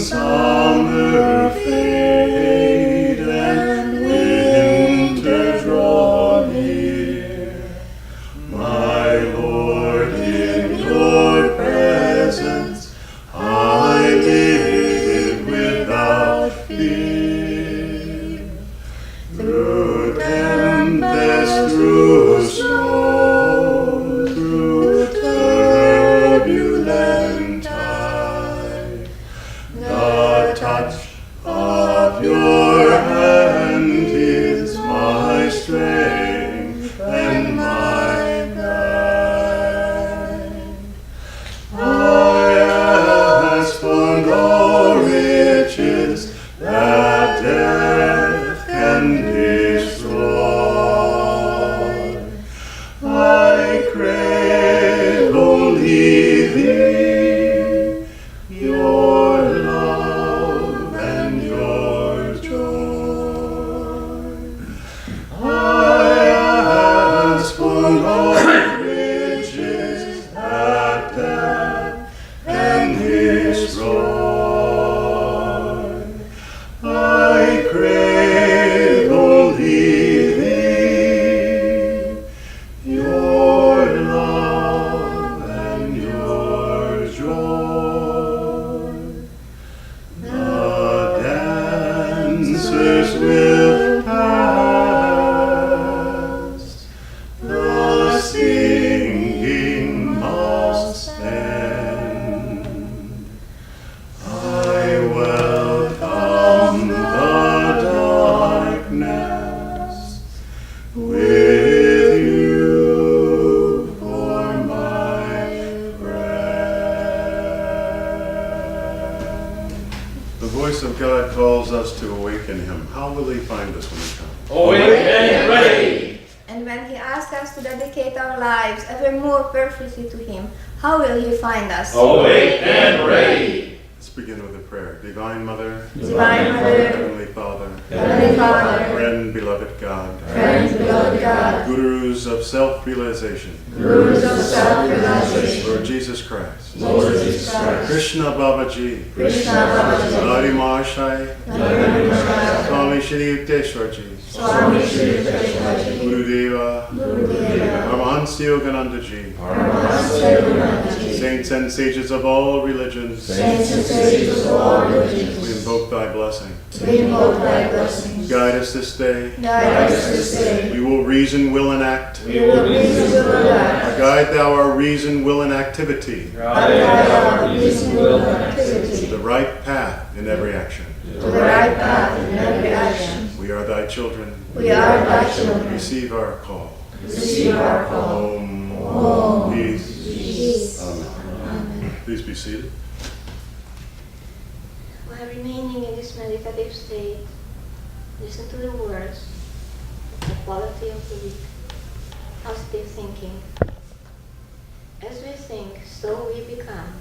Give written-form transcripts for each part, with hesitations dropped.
summer fade and winter draw near, my Lord, in your presence I live without fear. Through tempest, through snow, through turbulent tide, the touch of your hand is my strength and my guide. I ask for no riches that death can destroy. I crave only thee, your love and your joy. I ask for no riches that death can destroy. I crave only thee, your love and your joy. The dancers will pass, the singing must end. I welcome the darkness with you for my friend. The voice of God calls us to awaken him. How will he find us when he comes? Awake and ready. And when he asks us to dedicate our lives ever more perfectly to him, how will he find us? Awake and ready. Let's begin with a prayer. Divine Mother, Divine Mother, Heavenly Father, Heavenly Father, friend, beloved God, friends, beloved God, gurus of self-realization, Gurus of self-realization, Lord Jesus Christ, Lord Jesus Christ, Krishna Babaji, Krishna Babaji, Lari Mahashai, Narayan Mahashaya, Swami Shri Yukteswarji, Swami Shri Yukteswarji, Gurudeva, Gurudeva, Paramahansa Yoganandaji, Paramahansa Yoganandaji, saints and sages of all religions, saints and sages of all religions, we invoke thy blessing. we invoke thy blessings. Guide us this day. Guide us this day. We will reason, will, and act. We will reason, will, and act. Guide thou our reason, will, and activity Guide our reason, will, and activity to the right path in every action. to the right path in every action. We are thy children. We are thy children. Receive our call. Receive our call. Om. Om. Peace. Peace. Amen. Please be seated. While remaining in this meditative state, listen to the words, the quality of the week, positive thinking. As we think, so we become.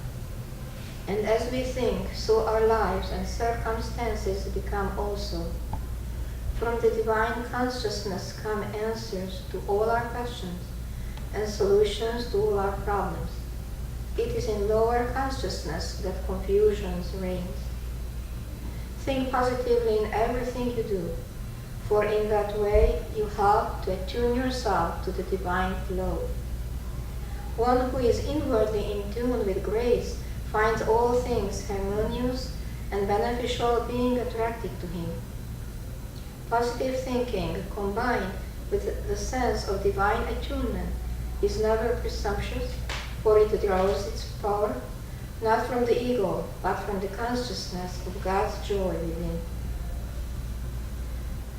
And as we think, so our lives and circumstances become also. From the divine consciousness come answers to all our questions and solutions to all our problems. It is in lower consciousness that confusion reigns. Think positively in everything you do, for in that way you help to attune yourself to the divine flow. One who is inwardly in tune with grace finds all things harmonious and beneficial being attracted to him. Positive thinking combined with the sense of divine attunement is never presumptuous, for it draws its power not from the ego, but from the consciousness of God's joy within.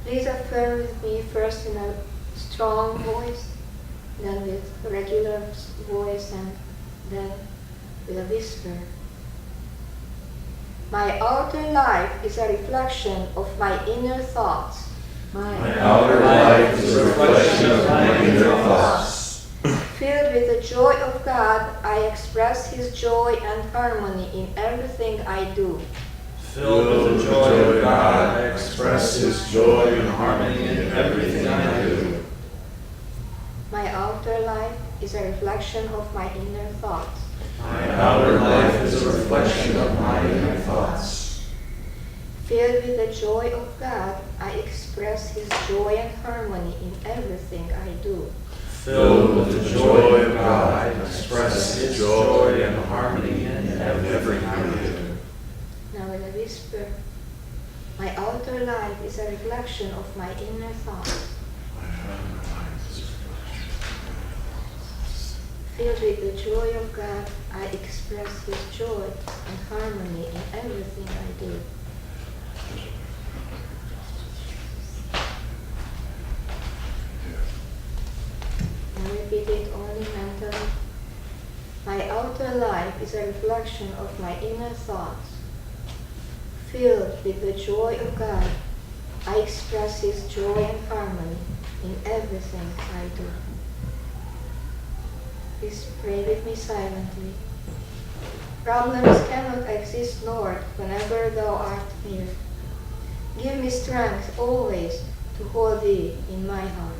Please affirm with me first in a strong voice, then with regular voice, and then with a whisper. My outer life is a reflection of my inner thoughts. My outer life is a reflection of my inner thoughts. Filled with the joy of God, I express His joy and harmony in everything I do. Filled with the joy of God, I express His joy and harmony in everything I do. My outer life is a reflection of my inner thoughts. My outer life is a reflection of my inner thoughts. Filled with the joy of God, I express His joy and harmony in everything I do. Filled with the joy of God, I express His joy and harmony in everything I do. Now in a whisper, my outer life is a reflection of my inner thoughts. Filled with the joy of God, I express His joy and harmony in everything I do. And repeat it only mentally. My outer life is a reflection of my inner thoughts. Filled with the joy of God, I express His joy and harmony in everything I do. Please pray with me silently. Problems cannot exist, Lord, whenever Thou art near. Give me strength always to hold Thee in my heart.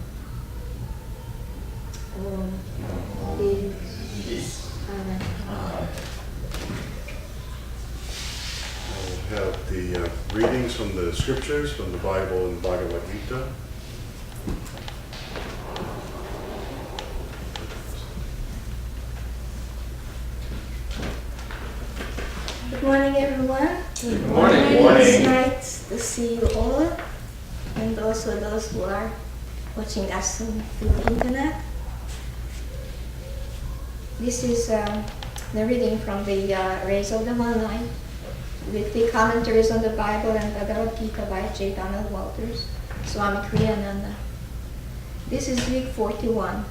Peace. Amen. We'll have the readings from the scriptures, from the Bible and Bhagavad Gita. Good morning, everyone. Good morning. It's nice to see you all, and also those who are watching us through the internet. This is the reading from the Rays of the Moonlight, with the commentaries on the Bible and Bhagavad Gita by J. Donald Walters, Swami Ananda. This is week 41.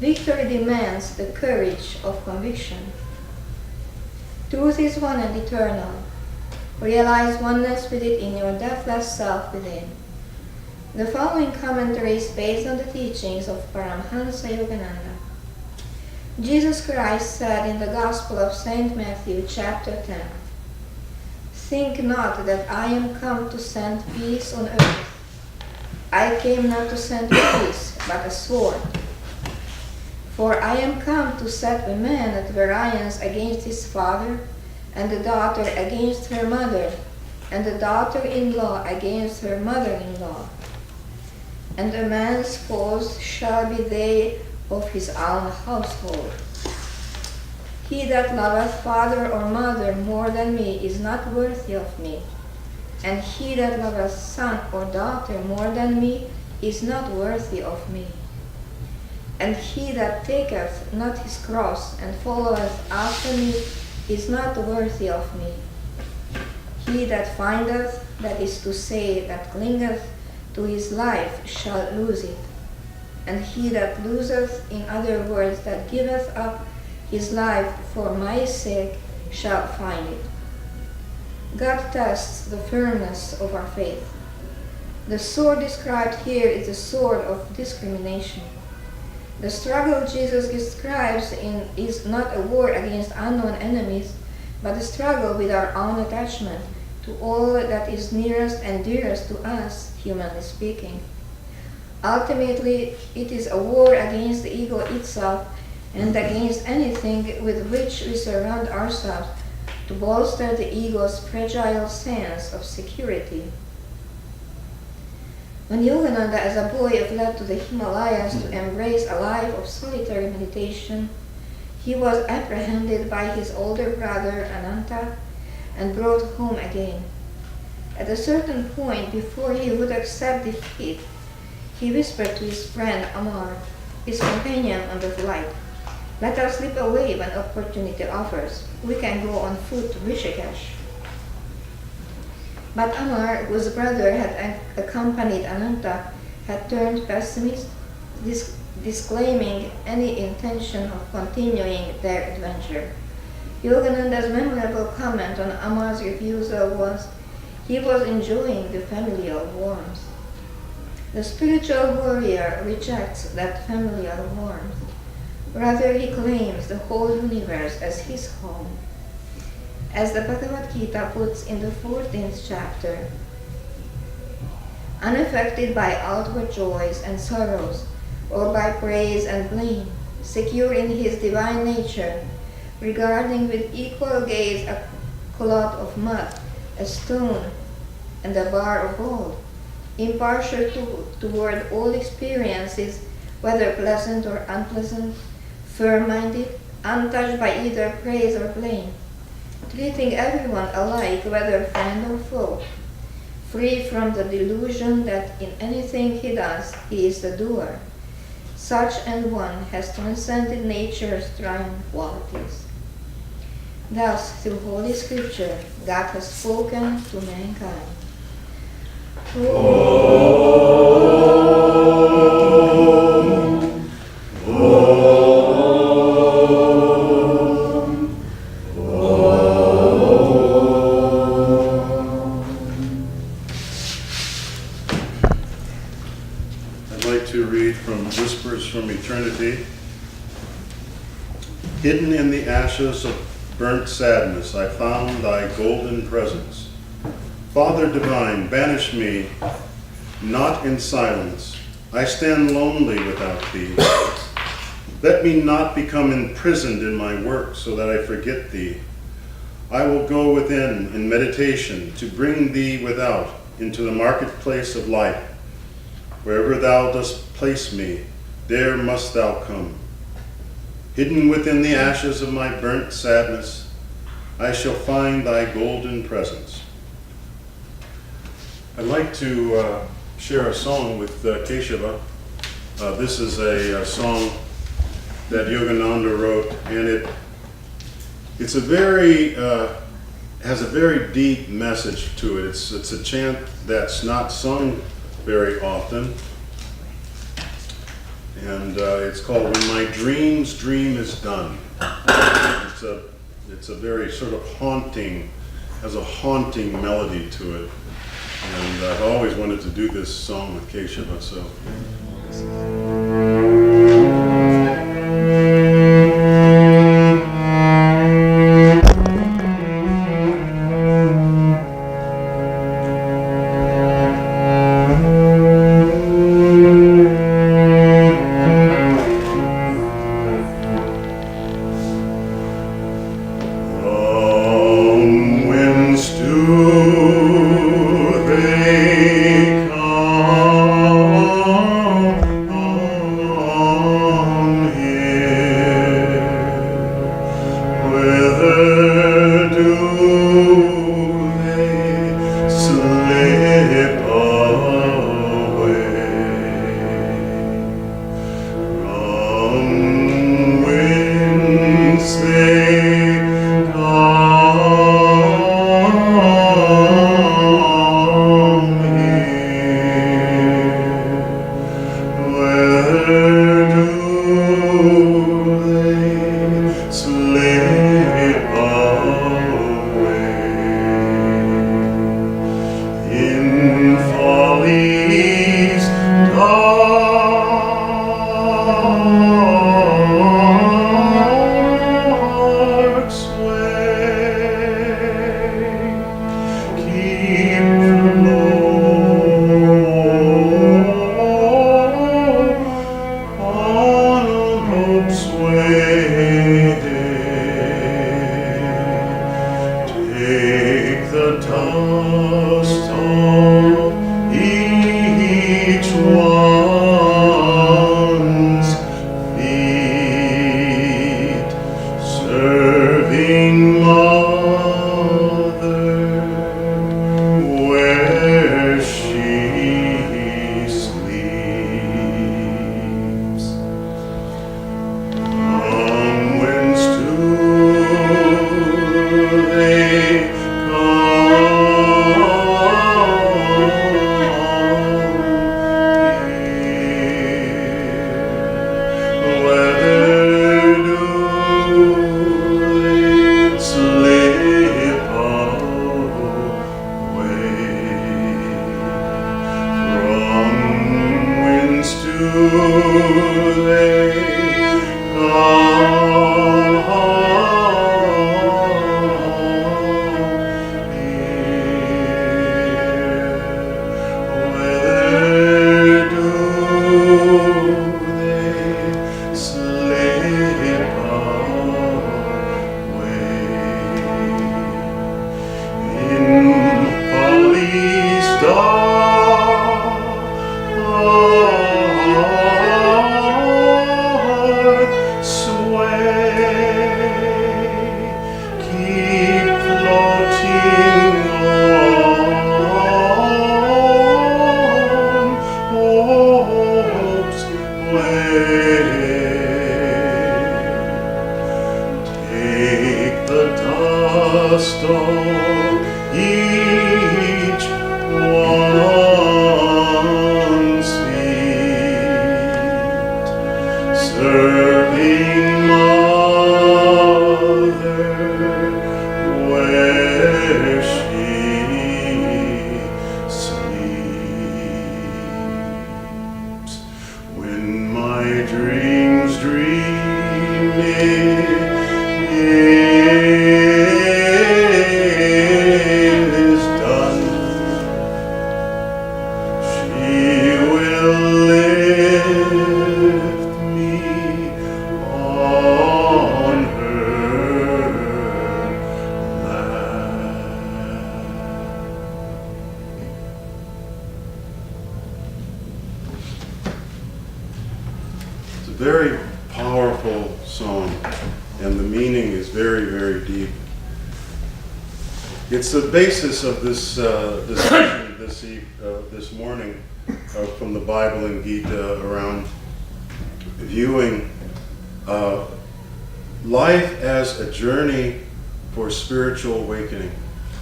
Victory demands the courage of conviction. Truth is one and eternal. Realize oneness with it in your deathless self within. The following commentary is based on the teachings of Paramhansa Yogananda. Jesus Christ said in the Gospel of St. Matthew, chapter 10, "Think not that I am come to send peace on earth. I came not to send peace, but a sword. For I am come to set a man at variance against his father, and the daughter against her mother, and the daughter-in-law against her mother-in-law. And a man's foes shall be they of his own household. He that loveth father or mother more than me is not worthy of me, and he that loveth son or daughter more than me is not worthy of me. And he that taketh not his cross and followeth after me is not worthy of me. He that findeth, that is to say, that clingeth to his life, shall lose it. And he that loseth, in other words, that giveth up his life for my sake, shall find it." God tests the firmness of our faith. The sword described here is the sword of discrimination. The struggle Jesus describes is not a war against unknown enemies, but a struggle with our own attachment to all that is nearest and dearest to us, humanly speaking. Ultimately, it is a war against the ego itself and against anything with which we surround ourselves to bolster the ego's fragile sense of security. When Yogananda as a boy fled to the Himalayas to embrace a life of solitary meditation, he was apprehended by his older brother Ananda and brought home again. At a certain point, before he would accept defeat, he whispered to his friend Amar, his companion on the flight, "Let us slip away when opportunity offers. We can go on foot to Rishikesh." But Amar, whose brother had accompanied Ananda, had turned pessimist, disclaiming any intention of continuing their adventure. Yogananda's memorable comment on Amar's refusal was, "He was enjoying the familial warmth." The spiritual warrior rejects that familial warmth. Rather, he claims the whole universe as his home. As the Bhagavad Gita puts in the 14th chapter, "Unaffected by outward joys and sorrows, or by praise and blame, secure in his divine nature, regarding with equal gaze a clot of mud a stone, and a bar of gold, impartial toward all experiences, whether pleasant or unpleasant, fair-minded, untouched by either praise or blame, treating everyone alike, whether friend or foe, free from the delusion that in anything he does, he is the doer. Such an one has transcended nature's trying qualities. Thus, through Holy Scripture, God has spoken to mankind. I'd like to read from Whispers from Eternity. Hidden in the ashes of burnt sadness, I found thy golden presence. Father divine, banish me not in silence. I stand lonely without thee. Let me not become imprisoned in my work so that I forget thee. I will go within in meditation to bring thee without into the marketplace of life. Wherever thou dost place me, there must thou come. Hidden within the ashes of my burnt sadness, I shall find thy golden presence. I'd like to share a song with Keshava. This is a song that Yogananda wrote, and it's a very has a very deep message to it. It's a chant that's not sung very often, and it's called "When My Dream's Dream Is Done." It's a very sort of haunting, has a haunting melody to it, and I've always wanted to do this song with Keshava, so. floating on hope's way. Take the dust of each one's feet, serving Mother where she sleeps. When my dreams dreaming is done, she will lift me on her lap. It's a very powerful song, and the meaning is very, very deep. It's the basis of this discussion this morning from the Bible and Gita around viewing life as a journey for spiritual awakening.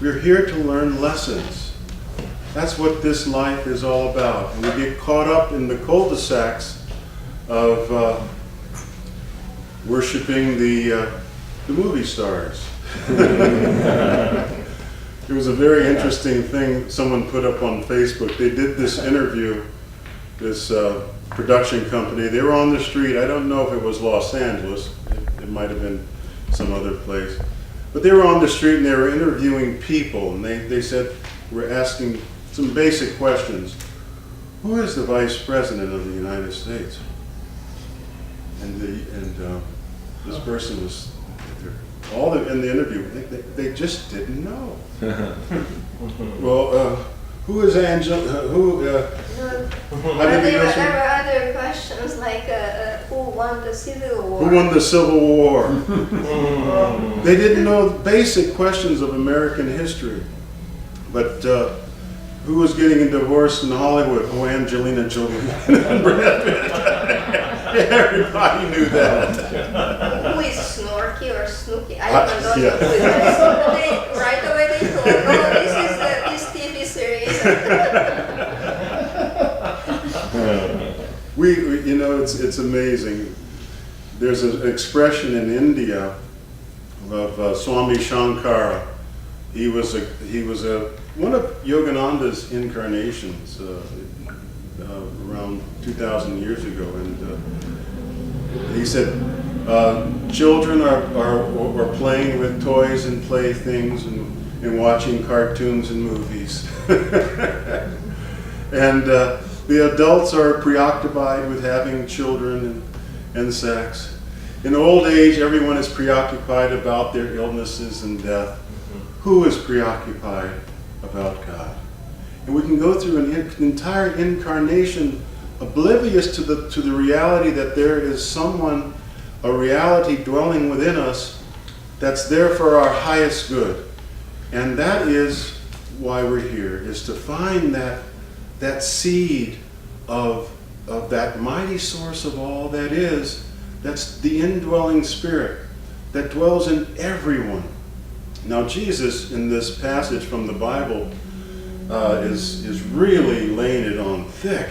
We're here to learn lessons. That's what this life is all about. And we get caught up in the cul-de-sacs of worshiping the movie stars. It was a very interesting thing someone put up on Facebook. They did this interview, this production company. They were on the street. I don't know if it was Los Angeles. It might have been some other place. But they were on the street and they were interviewing people. And they said, we're asking some basic questions. Who is the Vice President of the United States? And this person was in the interview. They just didn't know. Well, who is Angela? There were other questions like who won the Civil War? Who won the Civil War? They didn't know basic questions of American history. But who was getting a divorce in Hollywood? Oh, Angelina Jolie and Brad Pitt. Everybody knew that. Who is Snorky or Snooky? I don't know Yeah. who is that. Right away they told, oh, this TV series. It's amazing. There's an expression in India of Swami Shankara. He was one of Yogananda's incarnations around 2,000 years ago, and he said children are playing with toys and playthings and watching cartoons and movies, and the adults are preoccupied with having children and sex. In old age, everyone is preoccupied about their illnesses and death. Who is preoccupied about God? And we can go through an entire incarnation oblivious to the reality that there is someone, a reality dwelling within us that's there for our highest good. And that is why we're here, is to find that seed of that mighty source of all that is, that's the indwelling spirit that dwells in everyone. Now Jesus, in this passage from the Bible, is really laying it on thick.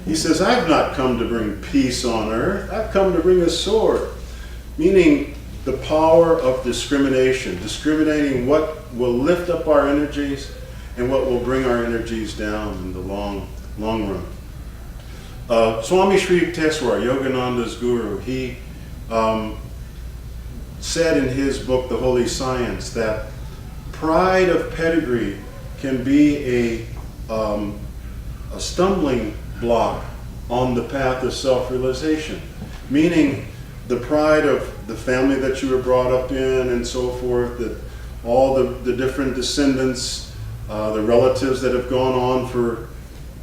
He says, I've not come to bring peace on earth. I've come to bring a sword. Meaning the power of discrimination. Discriminating what will lift up our energies and what will bring our energies down in the long run. Swami Sri Yukteswar, Yogananda's guru, he said in his book, The Holy Science, that pride of pedigree can be a stumbling block on the path of self-realization. Meaning the pride of the family that you were brought up in and so forth, that all the different descendants, the relatives that have gone on for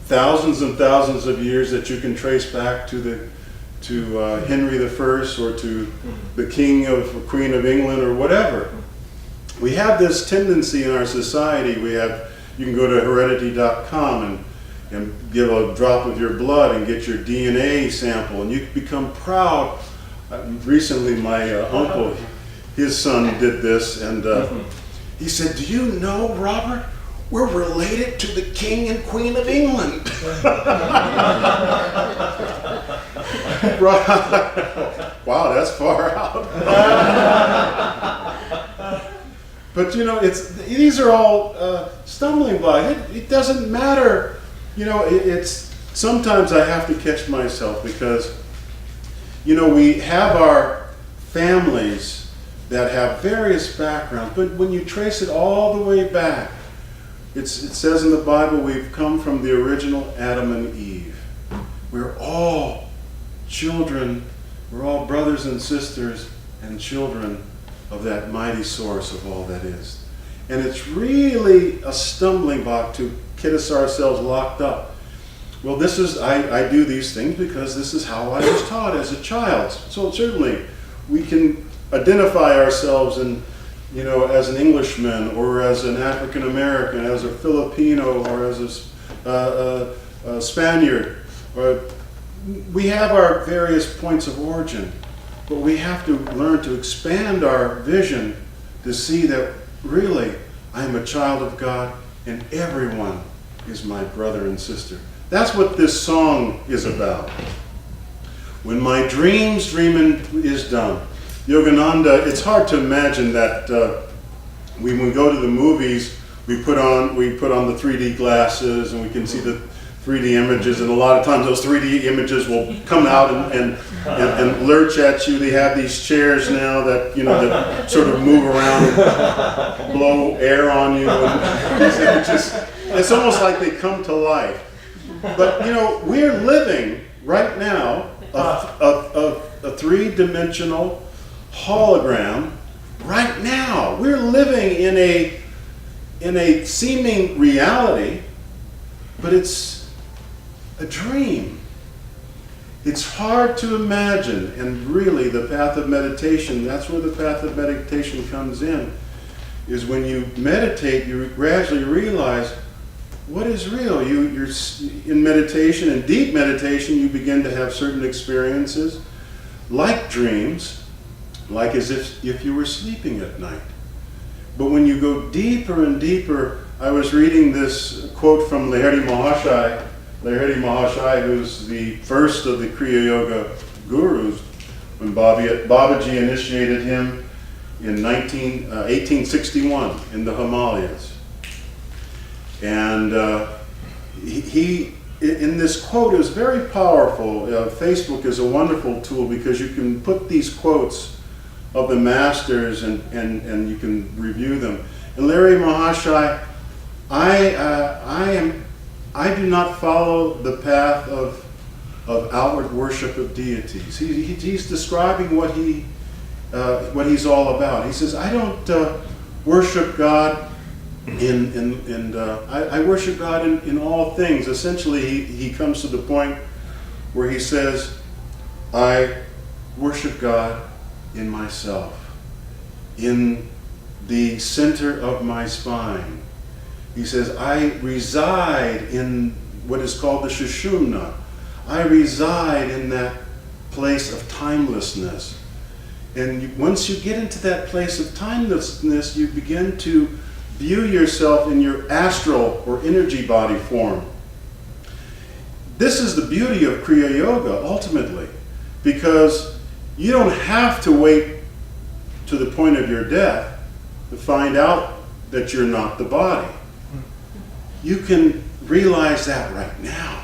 thousands and thousands of years that you can trace back to Henry I or to the King or Queen of England or whatever. we have this tendency in our society. You can go to heredity.com and give a drop of your blood and get your DNA sample, and you become proud. Recently, my uncle, his son did this, and he said, "Do you know, Robert, we're related to the King and Queen of England." Wow, that's far out. But you know, these are all stumbling blocks. It doesn't matter. You know, it's sometimes I have to catch myself because, you know, we have our families that have various backgrounds, but when you trace it all the way back, it says in the Bible we've come from the original Adam and Eve. We're all children, we're all brothers and sisters and children of that mighty source of all that is. And it's really a stumbling block to get us ourselves locked up. Well, I do these things because this is how I was taught as a child. So certainly we can identify ourselves as an Englishman or as an African American, as a Filipino or as a Spaniard. We have our various points of origin, but we have to learn to expand our vision to see that really I am a child of God and everyone is my brother and sister. That's what this song is about. When my dreaming is done. Yogananda, it's hard to imagine that when we go to the movies, we put on the 3D glasses and we can see the 3D images, and a lot of times those 3D images will come out and lurch at you. They have these chairs now that that sort of move around and blow air on you. It's almost like they come to life. But we're living right now a three-dimensional hologram. Right now, we're living in a seeming reality, but it's a dream. It's hard to imagine, and really the path of meditation, that's where the path of meditation comes in, is when you meditate, you gradually realize what is real. You're in meditation, in deep meditation, you begin to have certain experiences, like dreams, like as if you were sleeping at night. But when you go deeper and deeper, I was reading this quote from Lahiri Mahashai, who's the first of the Kriya Yoga gurus, when Babaji initiated him in 1861 in the Himalayas. And he, in this quote, is very powerful. Facebook is a wonderful tool because you can put these quotes of the masters and you can review them. And Lahiri Mahashai, I do not follow the path of outward worship of deities. He's describing what he's all about. He says, I don't worship God I worship God in all things. Essentially, he comes to the point where he says, I worship God in myself, in the center of my spine. He says, I reside in what is called the Sushumna. I reside in that place of timelessness. And once you get into that place of timelessness, you begin to view yourself in your astral or energy body form. This is the beauty of Kriya Yoga, ultimately, because you don't have to wait to the point of your death to find out that you're not the body. You can realize that right now.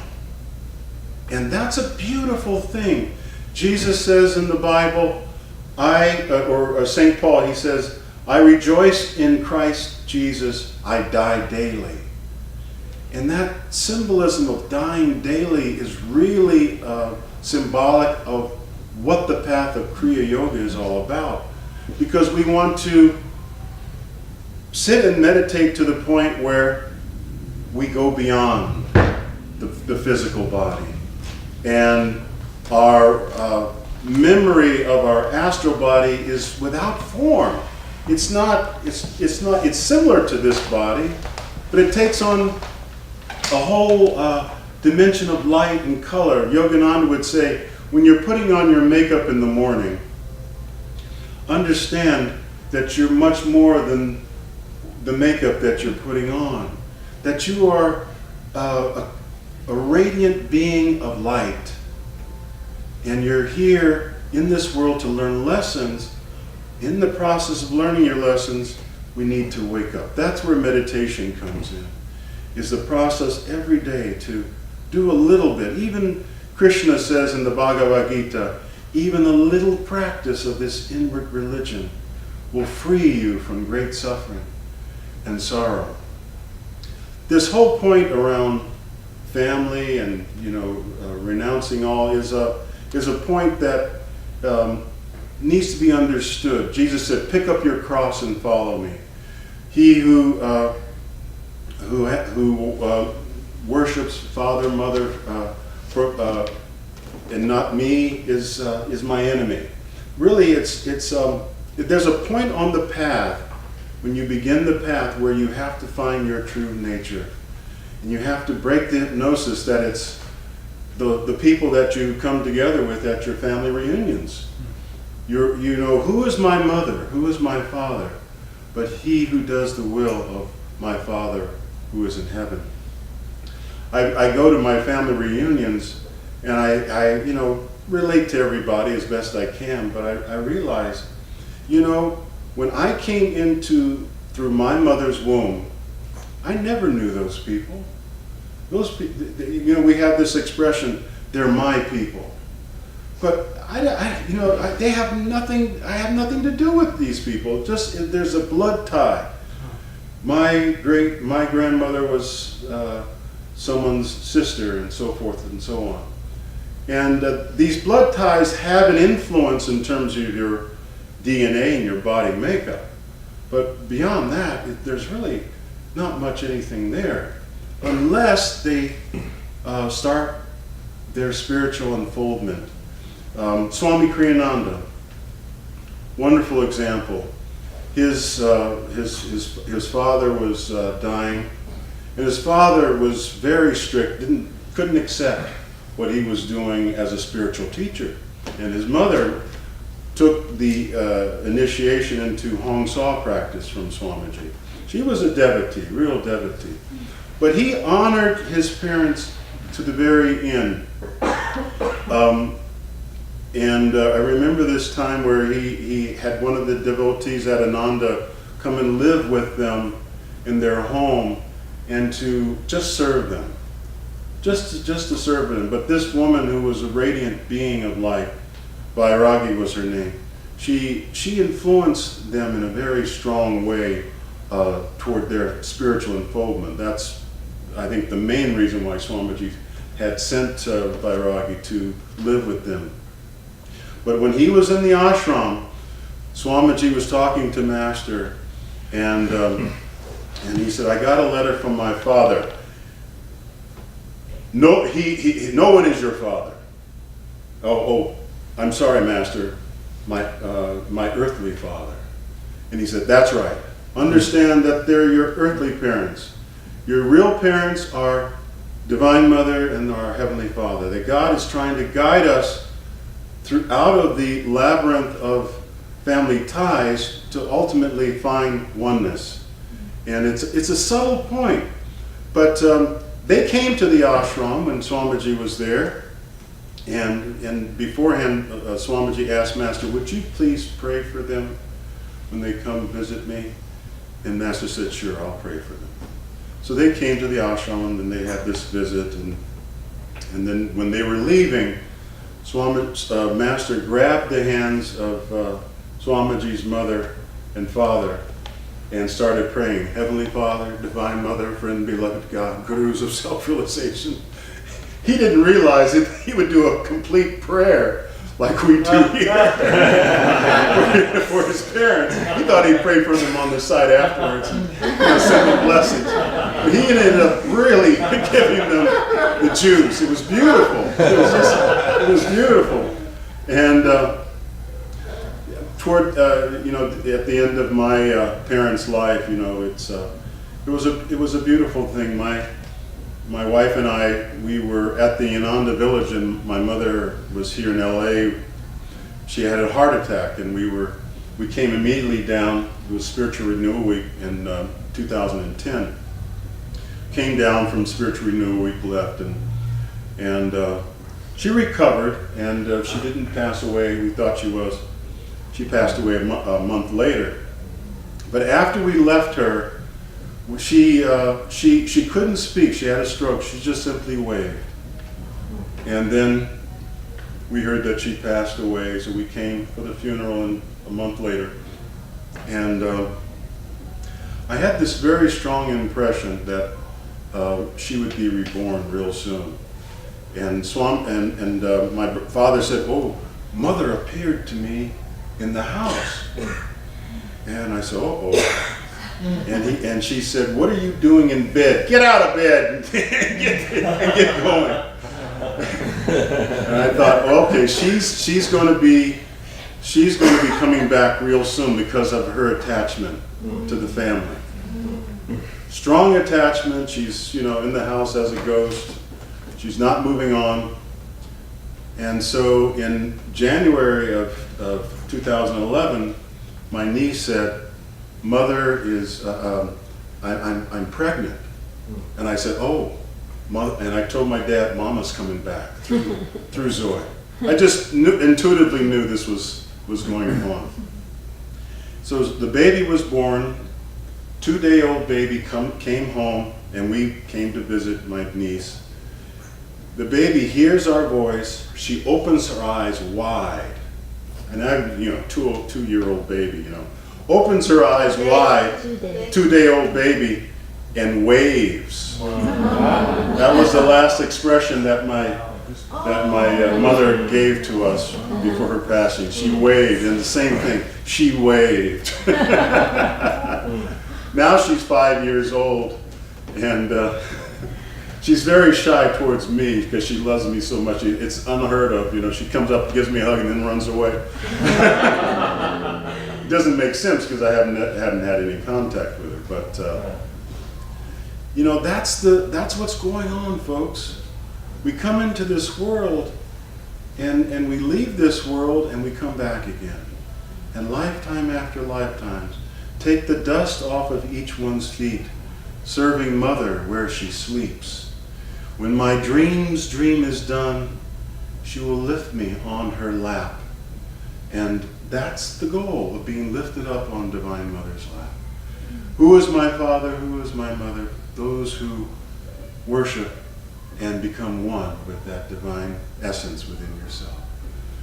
And that's a beautiful thing. Jesus says in the Bible, or St. Paul, he says, I rejoice in Christ Jesus, I die daily. And that symbolism of dying daily is really symbolic of what the path of Kriya Yoga is all about. Because we want to sit and meditate to the point where we go beyond the physical body. And our memory of our astral body is without form. it's similar to this body, but it takes on a whole dimension of light and color. Yogananda would say, when you're putting on your makeup in the morning, understand that you're much more than the makeup that you're putting on. That you are a radiant being of light. And you're here in this world to learn lessons. In the process of learning your lessons, we need to wake up. That's where meditation comes in. Is the process every day to do a little bit. Even Krishna says in the Bhagavad Gita, even a little practice of this inward religion will free you from great suffering and sorrow. This whole point around family and renouncing all is a point that needs to be understood. Jesus said, "Pick up your cross and follow me." He who worships father, mother, and not me is my enemy. Really, there's a point on the path when you begin the path where you have to find your true nature, and you have to break the hypnosis that it's the people that you come together with at your family reunions. Who is my mother, who is my father, but he who does the will of my Father who is in heaven. I go to my family reunions and I relate to everybody as best I can, but I realize, when I came through my mother's womb, I never knew those people. Those people, we have this expression, they're my people. But they have nothing, I have nothing to do with these people. Just, there's a blood tie. My grandmother was someone's sister, and so forth and so on. And these blood ties have an influence in terms of your DNA and your body makeup. But beyond that, there's really not much anything there, unless they start their spiritual unfoldment. Swami Kriyananda, wonderful example. His father was dying, and his father was very strict, couldn't accept what he was doing as a spiritual teacher. And his mother took the initiation into Hong Saw practice from Swamiji. She was a devotee, real devotee. But he honored his parents to the very end. I remember this time where he had one of the devotees at Ananda come and live with them in their home and to just serve them. Just to serve them. But this woman, who was a radiant being of light, Vairagi was her name, she influenced them in a very strong way toward their spiritual unfoldment. That's, I think, the main reason why Swamiji had sent Vairagi to live with them. But when he was in the ashram, Swamiji was talking to Master, and he said, "I got a letter from my father. No, no one is your father." Oh, I'm sorry, Master, my earthly father. And he said, "That's right. Understand that they're your earthly parents. Your real parents are Divine Mother and our Heavenly Father. That God is trying to guide us out of the labyrinth of family ties to ultimately find oneness." And it's a subtle point, but they came to the ashram when Swamiji was there, and beforehand Swamiji asked Master, "Would you please pray for them when they come visit me?" And Master said, "Sure, I'll pray for them." So they came to the ashram and they had this visit, and then when they were leaving, Master grabbed the hands of Swamiji's mother and father and started praying, "Heavenly Father, Divine Mother, Friend, Beloved God, Gurus of Self-Realization." He didn't realize that he would do a complete prayer like we do here for his parents. He thought he'd pray for them on the side afterwards and send them blessings. But he ended up really giving them the juice. It was beautiful. It was beautiful. And toward at the end of my parents' life, it was a beautiful thing. My wife and I, we were at the Ananda village, and my mother was here in LA. She had a heart attack, and we came immediately down. It was Spiritual Renewal Week in 2010. Came down from Spiritual Renewal Week, left, and she recovered, and she didn't pass away. We thought she was. She passed away a month later. But after we left her, she couldn't speak. She had a stroke. She just simply waved. And then we heard that she passed away, so we came for the funeral and a month later. And I had this very strong impression that she would be reborn real soon. And my father said, "Oh, Mother appeared to me in the house." And I said, "Uh-oh." And she said, "What are you doing in bed? Get out of bed and get going." And I thought, well, okay, she's going to be coming back real soon because of her attachment to the family. Strong attachment. She's in the house as a ghost. She's not moving on. And so in January of 2011, my niece said, "Mother is, I'm pregnant." And I said, "Oh, Mother," and I told my dad, "Mama's coming back through Zoe." I just intuitively knew this was going on. So the baby was born. 2-day-old baby came home, and we came to visit my niece. The baby hears our voice. She opens her eyes wide, and I'm 2-year-old baby, opens her eyes wide, 2-day-old baby, and waves. That was the last expression that my mother gave to us before her passing. She waved, and the same thing. She waved. Now she's 5 years old, and she's very shy towards me because she loves me so much. It's unheard of. She comes up, gives me a hug, and then runs away. It doesn't make sense because I haven't had any contact with her. But that's what's going on, folks. We come into this world, and we leave this world, and we come back again. And lifetime after lifetime, take the dust off of each one's feet, serving Mother where she sleeps. When my dream is done, she will lift me on her lap. And that's the goal of being lifted up on Divine Mother's lap. Who is my Father? Who is my Mother? Those who worship and become one with that divine essence within yourself.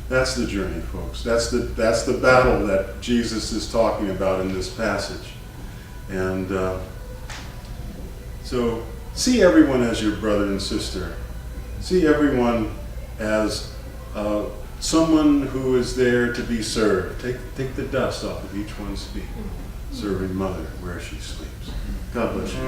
That's the journey, folks. That's the battle that Jesus is talking about in this passage. And so see everyone as your brother and sister. See everyone as someone who is there to be served. Take the dust off of each one's feet, serving Mother where she sleeps. God bless you.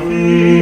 Nothing